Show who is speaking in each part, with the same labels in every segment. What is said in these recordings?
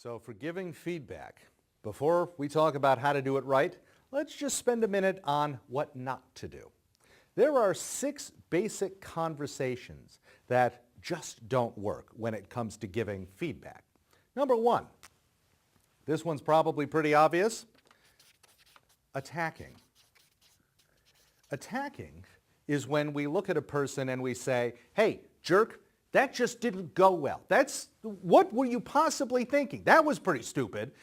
Speaker 1: So for giving feedback, before we talk about how to do it right, let's just spend a minute on what not to do. There are 6 basic conversations that just don't work when it comes to giving feedback. Number 1, this one's probably pretty obvious, attacking. Attacking is when we look at a person and we say, hey, jerk, that just didn't go well. What were you possibly thinking? That was pretty stupid.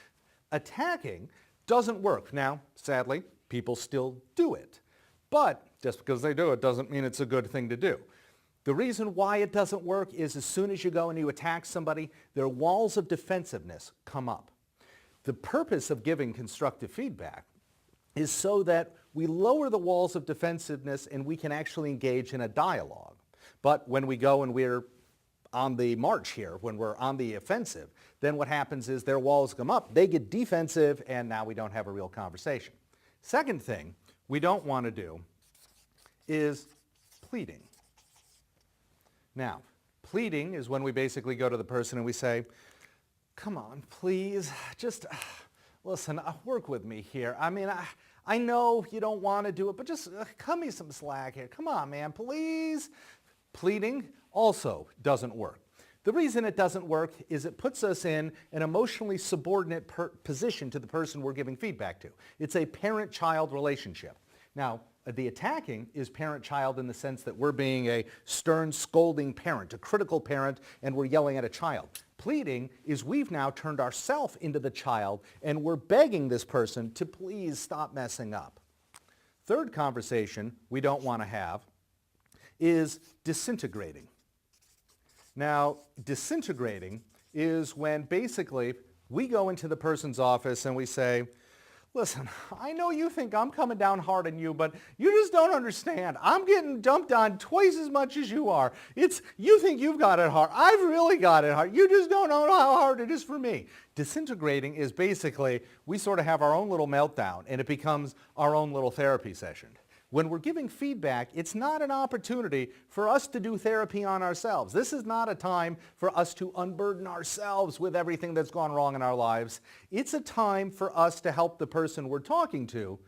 Speaker 1: Attacking doesn't work. Now, sadly, people still do it. But just because they do it doesn't mean it's a good thing to do. The reason why it doesn't work is as soon as you go and you attack somebody, their walls of defensiveness come up. The purpose of giving constructive feedback is so that we lower the walls of defensiveness and we can actually engage in a dialogue. But when we go and we're on the march here, when we're on the offensive, then what happens is their walls come up, they get defensive, and now we don't have a real conversation. Second thing we don't want to do is pleading. Now, pleading is when we basically go to the person and we say, come on, please, just listen, work with me here. I mean, I know you don't want to do it, but just cut me some slack here. Come on, man, please. Pleading also doesn't work. The reason it doesn't work is it puts us in an emotionally subordinate position to the person we're giving feedback to. It's a parent-child relationship. Now, the attacking is parent-child in the sense that we're being a stern, scolding parent, a critical parent, and we're yelling at a child. Pleading is we've now turned ourselves into the child, and we're begging this person to please stop messing up. Third conversation we don't want to have is disintegrating. Now, disintegrating is when basically we go into the person's office and we say, listen, I know you think I'm coming down hard on you, but you just don't understand. I'm getting dumped on twice as much as you are. You think you've got it hard. I've really got it hard. You just don't know how hard it is for me. Disintegrating is basically we sort of have our own little meltdown and it becomes our own little therapy session. When we're giving feedback, it's not an opportunity for us to do therapy on ourselves. This is not a time for us to unburden ourselves with everything that's gone wrong in our lives. It's a time for us to help the person we're talking to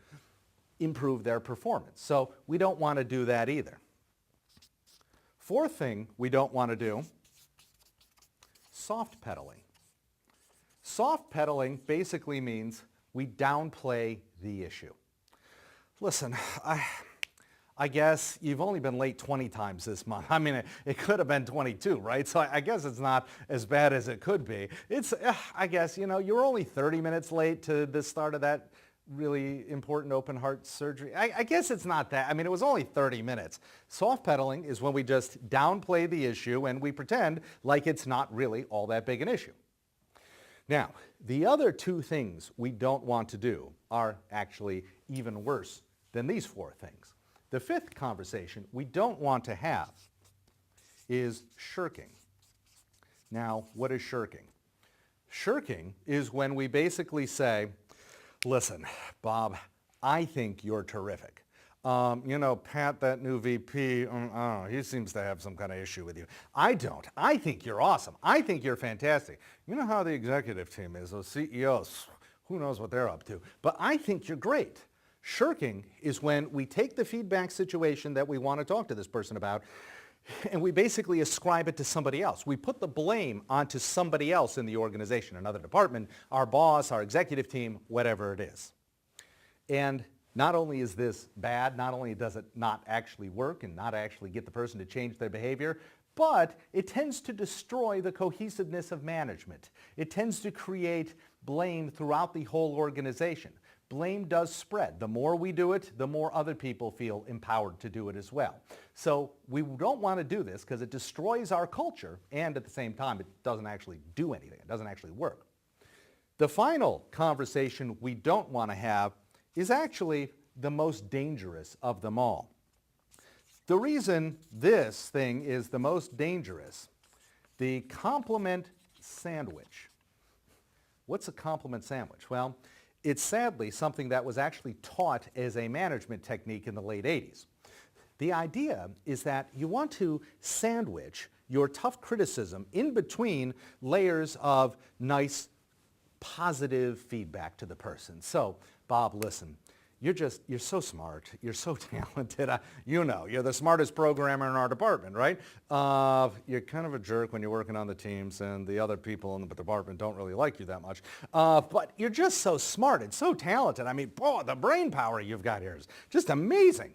Speaker 1: improve their performance. So we don't want to do that either. Fourth thing we don't want to do, soft pedaling. Soft pedaling basically means we downplay the issue. Listen, I guess you've only been late 20 times this month. I mean, it could have been 22, right? So I guess it's not as bad as it could be. I guess, you were only 30 minutes late to the start of that really important open heart surgery. I guess it's not that. I mean, it was only 30 minutes. Soft pedaling is when we just downplay the issue and we pretend like it's not really all that big an issue. Now, the other 2 things we don't want to do are actually even worse than these 4 things. The 5th conversation we don't want to have is shirking. Now, what is shirking? Shirking is when we basically say, listen, Bob, I think you're terrific. Pat, that new VP, he seems to have some kind of issue with you. I don't. I think you're awesome. I think you're fantastic. You know how the executive team is, those CEOs, who knows what they're up to. But I think you're great. Shirking is when we take the feedback situation that we want to talk to this person about and we basically ascribe it to somebody else. We put the blame onto somebody else in the organization, another department, our boss, our executive team, whatever it is. And not only is this bad, not only does it not actually work and not actually get the person to change their behavior, but it tends to destroy the cohesiveness of management. It tends to create blame throughout the whole organization. Blame does spread. The more we do it, the more other people feel empowered to do it as well. So we don't want to do this because it destroys our culture and at the same time it doesn't actually do anything. It doesn't actually work. The final conversation we don't want to have is actually the most dangerous of them all. The reason this thing is the most dangerous, the compliment sandwich. What's a compliment sandwich? Well, it's sadly something that was actually taught as a management technique in the late 80s. The idea is that you want to sandwich your tough criticism in between layers of nice positive feedback to the person. So, Bob, listen, you're so smart. You're so talented. You're the smartest programmer in our department, right? You're kind of a jerk when you're working on the teams, and the other people in the department don't really like you that much. But you're just so smart and so talented. I mean, boy, the brain power you've got here is just amazing.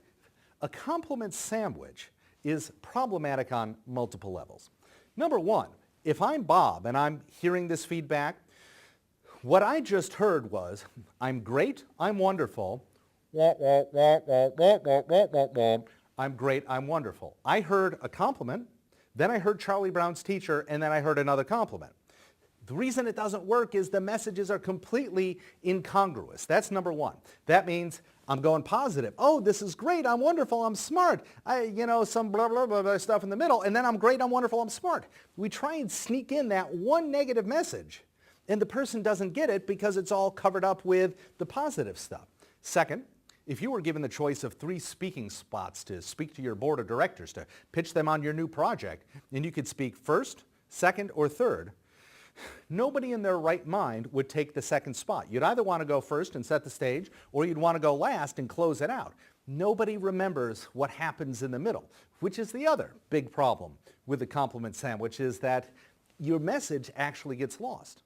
Speaker 1: A compliment sandwich is problematic on multiple levels. Number one, if I'm Bob and I'm hearing this feedback, what I just heard was, I'm great, I'm wonderful. I'm great, I'm wonderful. I heard a compliment, then I heard Charlie Brown's teacher, and then I heard another compliment. The reason it doesn't work is the messages are completely incongruous. That's number one. That means I'm going positive. Oh, this is great, I'm wonderful, I'm smart. Some blah, blah, blah, blah stuff in the middle, and then I'm great, I'm wonderful, I'm smart. We try and sneak in that one negative message, and the person doesn't get it because it's all covered up with the positive stuff. Second, if you were given the choice of 3 speaking spots to speak to your board of directors, to pitch them on your new project, and you could speak first, second, or third, nobody in their right mind would take the second spot. You'd either want to go first and set the stage, or you'd want to go last and close it out. Nobody remembers what happens in the middle, which is the other big problem with the compliment sandwich, is that your message actually gets lost.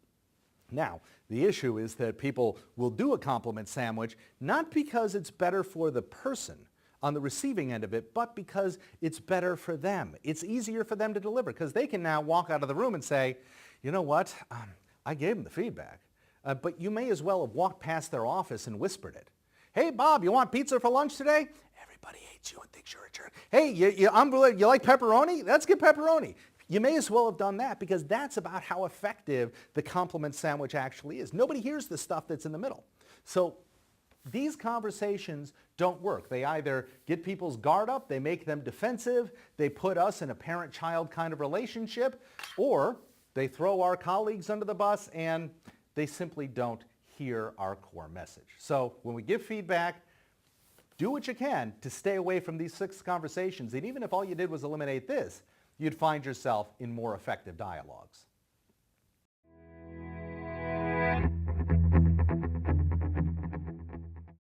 Speaker 1: Now, the issue is that people will do a compliment sandwich not because it's better for the person on the receiving end of it, but because it's better for them. It's easier for them to deliver because they can now walk out of the room and say, you know what, I gave them the feedback, but you may as well have walked past their office and whispered it. Hey, Bob, you want pizza for lunch today? Everybody hates you and thinks you're a jerk. Hey, you like pepperoni? Let's get pepperoni. You may as well have done that because that's about how effective the compliment sandwich actually is. Nobody hears the stuff that's in the middle. So these conversations don't work. They either get people's guard up, they make them defensive, they put us in a parent-child kind of relationship, or they throw our colleagues under the bus and they simply don't hear our core message. So when we give feedback, do what you can to stay away from these 6 conversations. And even if all you did was eliminate this, you'd find yourself in more effective dialogues.